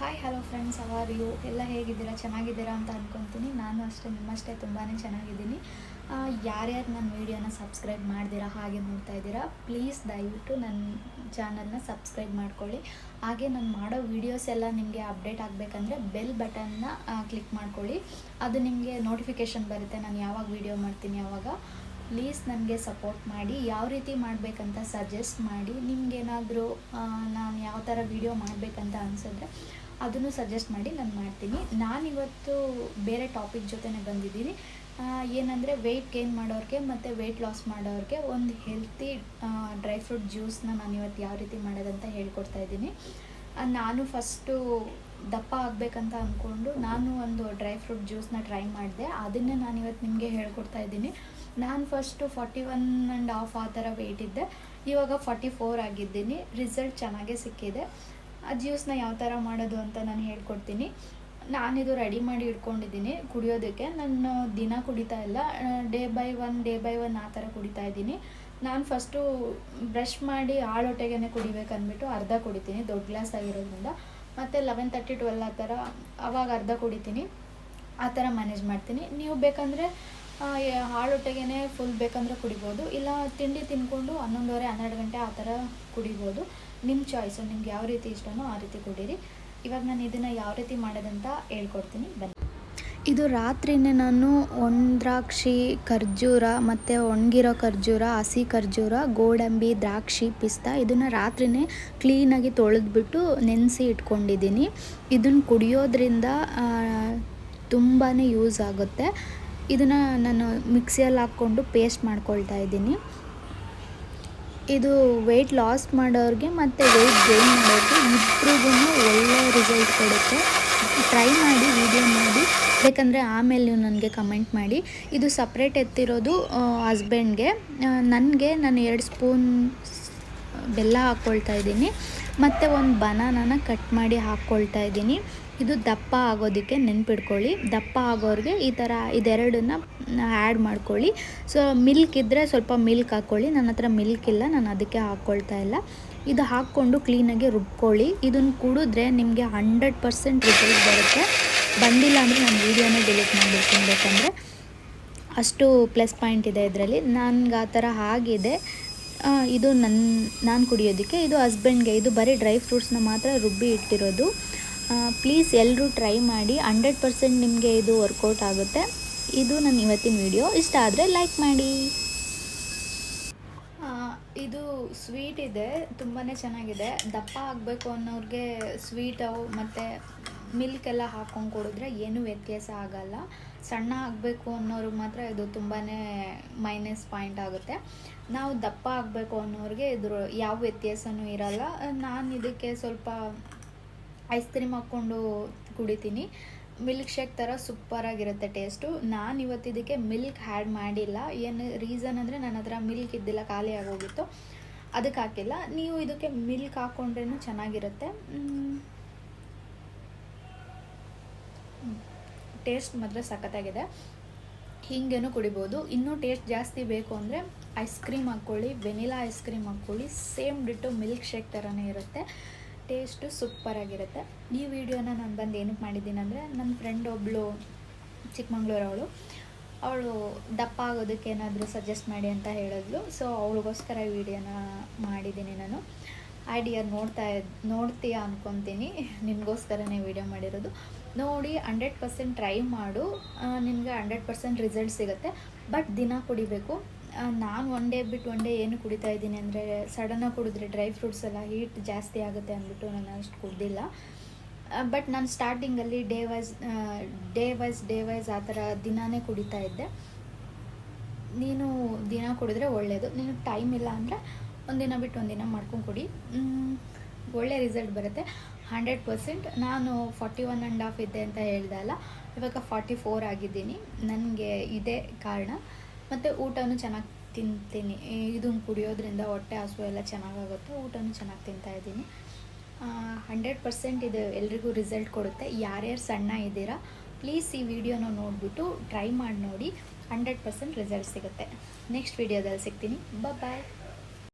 Hi hello friends, how are you ಎಲ್ಲ ಹೇಗಿದ್ದೀರಾ? ಚೆನ್ನಾಗಿದ್ದೀರಾ ಅಂತ ಅಂದ್ಕೊತೀನಿ. ನಾನು ಅಷ್ಟೇ ನಿಮ್ಮಷ್ಟೇ ತುಂಬಾ ಚೆನ್ನಾಗಿದ್ದೀನಿ. ಯಾರ್ಯಾರು ನನ್ನ ವೀಡಿಯೋನ ಸಬ್ಸ್ಕ್ರೈಬ್ ಮಾಡ್ದಿರಾ ಹಾಗೆ ನೋಡ್ತಾ ಇದ್ದೀರಾ, ಪ್ಲೀಸ್ ದಯವಿಟ್ಟು ನನ್ನ ಚಾನಲ್ನ ಸಬ್ಸ್ಕ್ರೈಬ್ ಮಾಡ್ಕೊಳ್ಳಿ. ಹಾಗೆ ನಾನು ಮಾಡೋ ವೀಡಿಯೋಸ್ ಎಲ್ಲ ನಿಮಗೆ ಅಪ್ಡೇಟ್ ಆಗಬೇಕಂದ್ರೆ ಬೆಲ್ ಬಟನ್ನ ಕ್ಲಿಕ್ ಮಾಡ್ಕೊಳ್ಳಿ. ಅದು ನಿಮಗೆ ನೋಟಿಫಿಕೇಷನ್ ಬರುತ್ತೆ ನಾನು ಯಾವಾಗ ವೀಡಿಯೋ ಮಾಡ್ತೀನಿ ಆವಾಗ. ಪ್ಲೀಸ್ ನನಗೆ ಸಪೋರ್ಟ್ ಮಾಡಿ, ಯಾವ ರೀತಿ ಮಾಡಬೇಕಂತ ಸಜೆಸ್ಟ್ ಮಾಡಿ. ನಿಮಗೇನಾದರೂ ನಾನು ಯಾವ ಥರ ವೀಡಿಯೋ ಮಾಡಬೇಕಂತ ಅನಿಸಿದ್ರೆ ಅದನ್ನು ಸಜೆಸ್ಟ್ ಮಾಡಿ, ನಾನು ಮಾಡ್ತೀನಿ. ನಾನಿವತ್ತು ಬೇರೆ ಟಾಪಿಕ್ ಜೊತೆನೇ ಬಂದಿದ್ದೀನಿ. ಏನಂದರೆ ವೆಯ್ಟ್ ಗೇನ್ ಮಾಡೋರಿಗೆ ಮತ್ತು ವೆಯ್ಟ್ ಲಾಸ್ ಮಾಡೋರಿಗೆ ಒಂದು ಹೆಲ್ತಿ ಡ್ರೈ ಫ್ರೂಟ್ ಜ್ಯೂಸನ್ನ ನಾನು ಇವತ್ತು ಯಾವ ರೀತಿ ಮಾಡೋದಂತ ಹೇಳ್ಕೊಡ್ತಾ ಇದ್ದೀನಿ. ನಾನು ಫಸ್ಟು ದಪ್ಪ ಆಗಬೇಕಂತ ಅಂದ್ಕೊಂಡು ನಾನು ಒಂದು ಡ್ರೈ ಫ್ರೂಟ್ ಜ್ಯೂಸನ್ನ ಟ್ರೈ ಮಾಡಿದೆ. ಅದನ್ನೇ ನಾನು ಇವತ್ತು ನಿಮಗೆ ಹೇಳ್ಕೊಡ್ತಾ ಇದ್ದೀನಿ. ನಾನು ಫಸ್ಟು 41.5 ಆ ಥರ ವೆಯ್ಟ್ ಇದ್ದೆ, ಇವಾಗ 44 ಆಗಿದ್ದೀನಿ. ರಿಸಲ್ಟ್ ಚೆನ್ನಾಗೇ ಸಿಕ್ಕಿದೆ. ಆ ಜ್ಯೂಸನ್ನ ಯಾವ ಥರ ಮಾಡೋದು ಅಂತ ನಾನು ಹೇಳ್ಕೊಡ್ತೀನಿ. ನಾನಿದು ರೆಡಿ ಮಾಡಿ ಇಟ್ಕೊಂಡಿದ್ದೀನಿ ಕುಡಿಯೋದಕ್ಕೆ. ನಾನು ದಿನ ಕುಡಿತಾ ಇಲ್ಲ, ಡೇ ಬೈ ಒನ್ ಆ ಥರ ಕುಡಿತಾ ಇದ್ದೀನಿ. ನಾನು ಫಸ್ಟು ಬ್ರಷ್ ಮಾಡಿ ಆಳೊಟ್ಟೆಗೆ ಕುಡಿಬೇಕಂದ್ಬಿಟ್ಟು ಅರ್ಧ ಕುಡಿತೀನಿ, ದೊಡ್ಡ ಗ್ಲಾಸ್ ಆಗಿರೋದ್ರಿಂದ. ಮತ್ತು 11:30 12 ಆ ಥರ ಅವಾಗ ಅರ್ಧ ಕುಡಿತೀನಿ. ಆ ಥರ ಮ್ಯಾನೇಜ್ ಮಾಡ್ತೀನಿ. ನೀವು ಬೇಕಂದರೆ ಹಾಳೊಟ್ಟೆಗೆ ಫುಲ್ ಬೇಕಂದ್ರೆ ಕುಡಿಬೋದು, ಇಲ್ಲ ತಿಂಡಿ ತಿಂದ್ಕೊಂಡು 11:30 12 ಗಂಟೆ ಆ ಥರ ಕುಡಿಬೋದು. ನಿಮ್ಮ ಚಾಯ್ಸು, ನಿಮ್ಗೆ ಯಾವ ರೀತಿ ಇಷ್ಟನೋ ಆ ರೀತಿ ಕುಡೀರಿ. ಇವಾಗ ನಾನು ಇದನ್ನು ಯಾವ ರೀತಿ ಮಾಡೋದಂತ ಹೇಳ್ಕೊಡ್ತೀನಿ, ಬನ್ನಿ. ಇದು ರಾತ್ರಿನೇ ನಾನು ದ್ರಾಕ್ಷಿ, ಖರ್ಜೂರ ಮತ್ತು ಒಣಗಿರೋ ಖರ್ಜೂರ, ಹಸಿ ಖರ್ಜೂರ, ಗೋಡಂಬಿ, ದ್ರಾಕ್ಷಿ, ಪಿಸ್ತಾ ಇದನ್ನು ರಾತ್ರಿನೇ ಕ್ಲೀನಾಗಿ ತೊಳೆದ್ಬಿಟ್ಟು ನೆನೆಸಿ ಇಟ್ಕೊಂಡಿದ್ದೀನಿ. ಇದನ್ನು ಕುಡಿಯೋದ್ರಿಂದ ತುಂಬಾ ಯೂಸ್ ಆಗುತ್ತೆ. ಇದನ್ನು ನಾನು ಮಿಕ್ಸಿಯಲ್ಲಿ ಹಾಕ್ಕೊಂಡು ಪೇಸ್ಟ್ ಮಾಡ್ಕೊಳ್ತಾ ಇದ್ದೀನಿ. ಇದು ವೆಯ್ಟ್ ಲಾಸ್ ಮಾಡೋರಿಗೆ ಮತ್ತು ವೆಯ್ಟ್ ಗೇನ್ ಮಾಡೋರಿಗೆ ಇಬ್ರಿಗೂ ಒಳ್ಳೆಯ ರಿಸಲ್ಟ್ ಕೊಡುತ್ತೆ. ಟ್ರೈ ಮಾಡಿ, ವಿಡಿಯೋ ನೋಡಿ, ಬೇಕಂದರೆ ಆಮೇಲೆ ನೀವು ನನಗೆ ಕಮೆಂಟ್ ಮಾಡಿ. ಇದು ಸಪ್ರೇಟ್ ಎತ್ತಿರೋದು ಹಸ್ಬೆಂಡ್ಗೆ. ನನಗೆ ನಾನು 2 ಸ್ಪೂನ್ ಬೆಲ್ಲ ಹಾಕ್ಕೊಳ್ತಾ ಇದ್ದೀನಿ ಮತ್ತು ಒಂದು ಬನಾನನ ಕಟ್ ಮಾಡಿ ಹಾಕ್ಕೊಳ್ತಾ ಇದ್ದೀನಿ. ಇದು ದಪ್ಪ ಆಗೋದಕ್ಕೆ ನೆನ್ಪಿಡ್ಕೊಳ್ಳಿ. ದಪ್ಪ ಆಗೋರಿಗೆ ಈ ಥರ ಇದೆರಡನ್ನ ಆ್ಯಡ್ ಮಾಡ್ಕೊಳ್ಳಿ. ಸೊ ಮಿಲ್ಕ್ ಇದ್ದರೆ ಸ್ವಲ್ಪ ಮಿಲ್ಕ್ ಹಾಕ್ಕೊಳ್ಳಿ. ನನ್ನ ಹತ್ರ ಮಿಲ್ಕ್ ಇಲ್ಲ, ನಾನು ಅದಕ್ಕೆ ಹಾಕ್ಕೊಳ್ತಾ ಇಲ್ಲ. ಇದು ಹಾಕ್ಕೊಂಡು ಕ್ಲೀನಾಗಿ ರುಬ್ಕೊಳ್ಳಿ. ಇದನ್ನು ಕುಡಿದ್ರೆ ನಿಮಗೆ 100% ರಿಸಲ್ಟ್ ಬರುತ್ತೆ. ಬಂದಿಲ್ಲ ಅಂದರೆ ನಾನು ವೀಡಿಯೋನೇ ಡಿಲೀಟ್ ಮಾಡಿಬಿಡ್ತೀನಿ, ಬೇಕಂದರೆ ಅಷ್ಟು ಪ್ಲಸ್ ಪಾಯಿಂಟ್ ಇದೆ ಇದರಲ್ಲಿ. ನನಗೆ ಆ ಥರ ಆಗಿದೆ. ಇದು ನಾನು ಕುಡಿಯೋದಕ್ಕೆ, ಇದು ಹಸ್ಬೆಂಡ್ಗೆ. ಇದು ಬರೀ ಡ್ರೈ ಫ್ರೂಟ್ಸ್ನ ಮಾತ್ರ ರುಬ್ಬಿ ಇಟ್ಟಿರೋದು. ಪ್ಲೀಸ್ ಎಲ್ಲರೂ ಟ್ರೈ ಮಾಡಿ, 100% ನಿಮಗೆ ಇದು ವರ್ಕೌಟ್ ಆಗುತ್ತೆ. ಇದು ನನ್ನ ಇವತ್ತಿನ ವಿಡಿಯೋ. ಇಷ್ಟ ಆದರೆ ಲೈಕ್ ಮಾಡಿ. ಇದು ಸ್ವೀಟ್ ಇದೆ, ತುಂಬಾ ಚೆನ್ನಾಗಿದೆ. ದಪ್ಪ ಆಗಬೇಕು ಅನ್ನೋರಿಗೆ ಸ್ವೀಟು ಮತ್ತು ಮಿಲ್ಕ್ ಎಲ್ಲ ಹಾಕ್ಕೊಂಡು ಕೊಡಿದ್ರೆ ಏನೂ ವ್ಯತ್ಯಾಸ ಆಗೋಲ್ಲ. ಸಣ್ಣ ಆಗಬೇಕು ಅನ್ನೋರಿಗೆ ಮಾತ್ರ ಇದು ತುಂಬಾ ಮೈನಸ್ ಪಾಯಿಂಟ್ ಆಗುತ್ತೆ. ನಾವು ದಪ್ಪ ಆಗಬೇಕು ಅನ್ನೋರಿಗೆ ಇದ್ರ ಯಾವ ವ್ಯತ್ಯಾಸವೂ ಇರೋಲ್ಲ. ನಾನು ಇದಕ್ಕೆ ಸ್ವಲ್ಪ ಐಸ್ ಕ್ರೀಮ್ ಹಾಕ್ಕೊಂಡು ಕುಡಿತೀನಿ. ಮಿಲ್ಕ್ ಶೇಕ್ ಥರ ಸೂಪರಾಗಿರುತ್ತೆ ಟೇಸ್ಟು. ನಾನು ಇವತ್ತು ಇದಕ್ಕೆ ಮಿಲ್ಕ್ ಆ್ಯಡ್ ಮಾಡಿಲ್ಲ. ಏನು ರೀಸನ್ ಅಂದರೆ ನನ್ನ ಹತ್ರ ಮಿಲ್ಕ್ ಇದ್ದಿಲ್ಲ, ಖಾಲಿ ಆಗೋಗಿತ್ತು, ಅದಕ್ಕೆ ಹಾಕಿಲ್ಲ. ನೀವು ಇದಕ್ಕೆ ಮಿಲ್ಕ್ ಹಾಕ್ಕೊಂಡ್ರೂ ಚೆನ್ನಾಗಿರುತ್ತೆ. ಟೇಸ್ಟ್ ಮಾತ್ರ ಸಖತ್ತಾಗಿದೆ. ಹೀಗೇನು ಕುಡಿಬೋದು. ಇನ್ನೂ ಟೇಸ್ಟ್ ಜಾಸ್ತಿ ಬೇಕು ಅಂದರೆ ಐಸ್ ಕ್ರೀಮ್ ಹಾಕ್ಕೊಳ್ಳಿ, ವೆನಿಲಾ ಐಸ್ ಕ್ರೀಮ್ ಹಾಕ್ಕೊಳ್ಳಿ. ಸೇಮ್ ಡಿಟ್ಟು ಮಿಲ್ಕ್ ಶೇಕ್ ಥರನೇ ಇರುತ್ತೆ, ಟೇಸ್ಟು ಸೂಪರಾಗಿರುತ್ತೆ. ಈ ವಿಡಿಯೋನ ನಾನು ಬಂದು ಏನಕ್ಕೆ ಮಾಡಿದ್ದೀನಿ ಅಂದರೆ, ನನ್ನ ಫ್ರೆಂಡ್ ಒಬ್ಬಳು ಚಿಕ್ಕಮಂಗ್ಳೂರವಳು, ಅವಳು ದಪ್ಪ ಆಗೋದಕ್ಕೆ ಏನಾದರೂ ಸಜೆಸ್ಟ್ ಮಾಡಿ ಅಂತ ಹೇಳಿದ್ಲು. ಸೊ ಅವಳಿಗೋಸ್ಕರ ಈ ವಿಡಿಯೋನ ಮಾಡಿದ್ದೀನಿ ನಾನು. ಐಡಿಯಾ ನೋಡ್ತೀಯಾ ಅಂದ್ಕೊತೀನಿ. ನಿಮಗೋಸ್ಕರನೇ ವಿಡಿಯೋ ಮಾಡಿರೋದು. ನೋಡಿ 100% ಟ್ರೈ ಮಾಡು, ನಿನಗೆ 100% ರಿಸಲ್ಟ್ ಸಿಗುತ್ತೆ. ಬಟ್ ದಿನ ಕುಡಿಬೇಕು. ನಾನು ಒನ್ ಡೇ ಬಿಟ್ಟು ಒನ್ ಡೇ ಏನು ಕುಡಿತಾ ಇದ್ದೀನಿ ಅಂದರೆ, ಸಡನ್ನಾಗಿ ಕುಡಿದ್ರೆ ಡ್ರೈ ಫ್ರೂಟ್ಸ್ ಎಲ್ಲ ಹೀಟ್ ಜಾಸ್ತಿ ಆಗುತ್ತೆ ಅಂದ್ಬಿಟ್ಟು ನಾನು ಅಷ್ಟು ಕುಡ್ದಿಲ್ಲ. ಬಟ್ ನಾನು ಸ್ಟಾರ್ಟಿಂಗಲ್ಲಿ ಡೇ ವೈಸ್ ಆ ಥರ ದಿನಾನೇ ಕುಡಿತಾ ಇದ್ದೆ. ನೀನು ದಿನ ಕುಡಿದ್ರೆ ಒಳ್ಳೆಯದು. ನಿನಗೆ ಟೈಮ್ ಇಲ್ಲ ಅಂದರೆ ಒಂದಿನ ಬಿಟ್ಟು ಒಂದಿನ ಮಾಡ್ಕೊಂಡು ಕುಡಿ, ಒಳ್ಳೆ ರಿಸಲ್ಟ್ ಬರುತ್ತೆ 100%. ನಾನು 41.5 ಇದ್ದೆ ಅಂತ ಹೇಳ್ದೆ ಅಲ್ಲ, ಇವಾಗ 44 ಆಗಿದ್ದೀನಿ. ನನಗೆ ಇದೇ ಕಾರಣ. ಮತ್ತು ಊಟನೂ ಚೆನ್ನಾಗಿ ತಿಂತೀನಿ. ಇದನ್ನು ಕುಡಿಯೋದ್ರಿಂದ ಹೊಟ್ಟೆ ಹಸುವು ಎಲ್ಲ ಚೆನ್ನಾಗಾಗುತ್ತೆ. ಊಟನೂ ಚೆನ್ನಾಗಿ ತಿಂತಾಯಿದ್ದೀನಿ. 100% ಇದು ಎಲ್ರಿಗೂ ರಿಸಲ್ಟ್ ಕೊಡುತ್ತೆ. ಯಾರ್ಯಾರು ಸಣ್ಣ ಇದ್ದೀರಾ ಪ್ಲೀಸ್ ಈ ವಿಡಿಯೋನ ನೋಡಿಬಿಟ್ಟು ಟ್ರೈ ಮಾಡಿ ನೋಡಿ, 100% ರಿಸಲ್ಟ್ ಸಿಗುತ್ತೆ. ನೆಕ್ಸ್ಟ್ ವಿಡಿಯೋದಲ್ಲಿ ಸಿಗ್ತೀನಿ. ಬಾಯ್.